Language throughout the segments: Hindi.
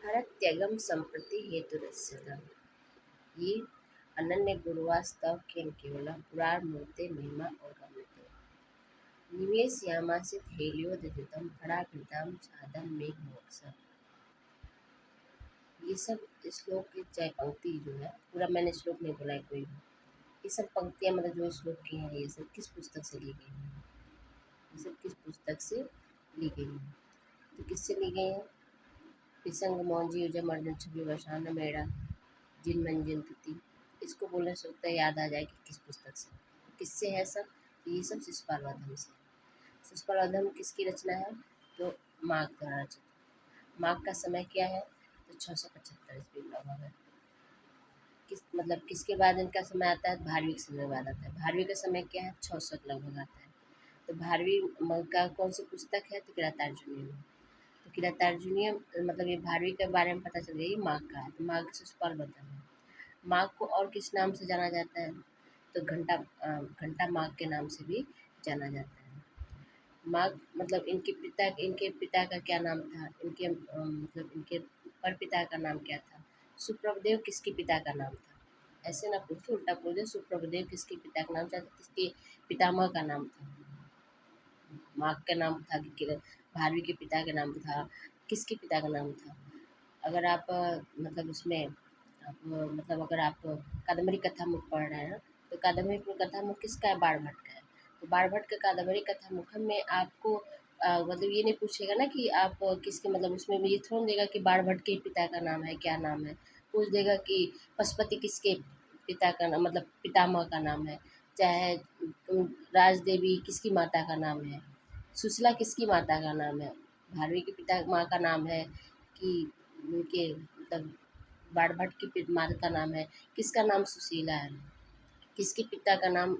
हरत्यगम सम्प्रति हेतुरस्यता ये अनन्य गुरुवास्तव केन केवलम पुराणमूर्ते महिमा अवगम्यते निवेशयामासित हेलियोदधितं फणाकृतां छादं मेघमोक्ष। ये सब श्लोक की चाहे पंक्ति जो है, पूरा मैंने श्लोक नहीं बोला है कोई भी। ये सब पंक्तियाँ मतलब जो श्लोक की हैं, ये सब किस पुस्तक से ली गई हैं? ये सब किस पुस्तक से ली गई हैं? तो किससे ली गई हैं? पिसंग मौजी युजम अर्जुन छवि वशान मेरा जिन मंजिन तिथि। इसको बोलने से उत्तर याद आ जाए कि किस पुस्तक से, किससे है सब। तो ये सब शिशुपालवधम से। शिशुपालवधम किसकी रचना है? तो माघ द्वारा रचित। माघ का समय क्या है? तो 675 ईस्वी लगभग है। किस मतलब किसके बाद इनका समय आता है? भारवी के समय बाद आता है। भारवी का समय क्या है? 600 लगभग आता है। तो भारवी का कौन सी पुस्तक है? तो किरातार्जुनीय। तो किरातार्जुनीय मतलब ये भारवी के बारे में पता चल गया, ये माघ का है। तो माघ शिशुपालवधम है। माघ को और किस नाम से जाना जाता है? तो घंटा माघ के नाम से भी जाना जाता है। माघ मतलब इनके पिता का क्या नाम था? मतलब इनके परपिता का नाम क्या था? सुप्रभदेव किसके पिता का नाम था? ऐसे ना पूछो, उल्टा बोल दे। सुप्रभदेव किसके पिता का नाम था? किसके पितामह का नाम था? माघ का नाम था कि भारवी के पिता का नाम था, किसके पिता का नाम था? अगर आप मतलब उसमें मतलब अगर आप कादम्बरी कथामुख पढ़ रहे हैं, तो कादम्बरी कथामुख किसका है? बाणभट्ट का है। तो बाणभट्ट का कादम्बरी कथामुखम में आपको मतलब ये नहीं पूछेगा ना कि आप किसके, मतलब उसमें भी ये थोड़ा देगा कि बाणभट्ट के पिता का नाम है, क्या नाम है। पूछ देगा कि पशुपति किसके पिता का नाम, मतलब पितामह का नाम है। चाहे राजदेवी किसकी माता का नाम है, सुशीला किसकी माता का नाम है, भारवी के पिता माँ का नाम है कि उनके मतलब बाणभट्ट की माता का नाम है, किसका नाम सुशीला है, किसके पिता का नाम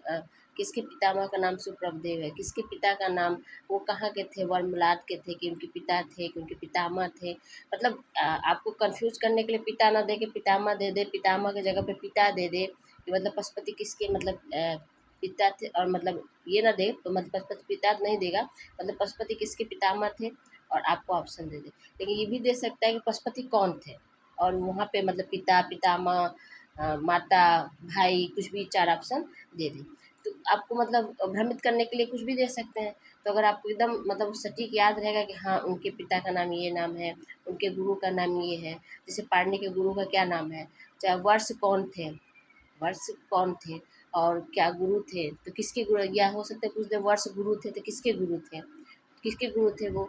किसके पितामह का नाम सुप्रभदेव है, किसके पिता का नाम, वो कहाँ के थे, वर्मलाद के थे कि उनके पिता थे कि उनके पितामह थे। मतलब आपको कंफ्यूज करने के लिए पिता ना दे के पितामह दे दे, पितामह की जगह पे पिता दे दे कि मतलब पशुपति किसके मतलब पिता थे, और मतलब ये ना दे तो मतलब पशुपति पिता नहीं देगा, मतलब पशुपति किसके पितामह थे और आपको ऑप्शन दे दे। लेकिन ये भी दे सकता है कि पशुपति कौन थे, और वहाँ पे मतलब पिता, पितामह, माता, भाई, कुछ भी 4 ऑप्शन दे दें। तो आपको मतलब भ्रमित करने के लिए कुछ भी दे सकते हैं। तो अगर आपको एकदम मतलब सटीक याद रहेगा कि हाँ, उनके पिता का नाम ये नाम है, उनके गुरु का नाम ये है। जैसे पाणिनि के गुरु का क्या नाम है? चाहे वर्ष कौन थे और क्या गुरु थे, तो किसके गुरु, या हो सकता है कुछ देर वर्ष गुरु थे तो किसके गुरु थे? किसके गुरु थे वो?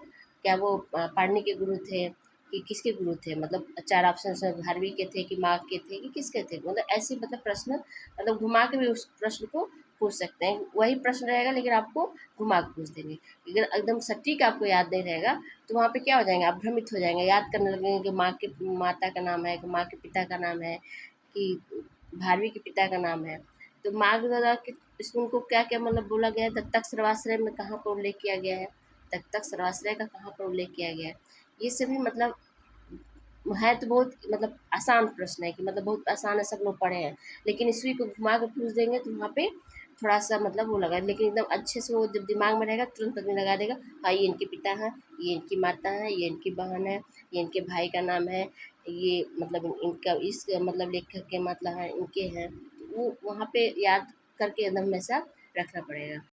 क्या वो पाणिनि के गुरु थे कि किसके गुरु थे? मतलब 4 ऑप्शन है, भारवी के थे कि माघ के थे कि किसके थे? मतलब ऐसे मतलब प्रश्न मतलब घुमा के भी उस प्रश्न को पूछ सकते हैं। वही प्रश्न रहेगा लेकिन आपको घुमा के पूछ देंगे। अगर एकदम सटीक आपको याद नहीं रहेगा तो वहाँ पे क्या हो जाएंगे, आप भ्रमित हो जाएंगे, याद करने लगेंगे कि माँ के माता का नाम है कि माँ के पिता का नाम है कि भारवी के पिता का नाम है। तो माघ दादा के इसमें उनको क्या-क्या मतलब बोला गया है, दत्तक सर्वाश्रय में कहाँ पर उल्लेख किया गया है, दत्तक सर्वाश्रय का कहाँ पर उल्लेख किया गया है। ये सभी मतलब है तो बहुत मतलब आसान प्रश्न है कि मतलब बहुत आसान है, सब लोग पढ़े हैं। लेकिन इसी को घुमा के पूछ देंगे तो वहाँ पे थोड़ा-सा मतलब वो लगा, लेकिन एकदम अच्छे से वो जब दिमाग में रहेगा तुरंत आदमी लगा देगा, हाँ, ये इनके पिता हैं, ये इनकी माता है, ये इनकी बहन है, ये इनके भाई का नाम है, ये मतलब इनका इस मतलब लेखक के मतलब है इनके हैं। वो वहाँ पे याद करके एकदम हमेशा रखना पड़ेगा।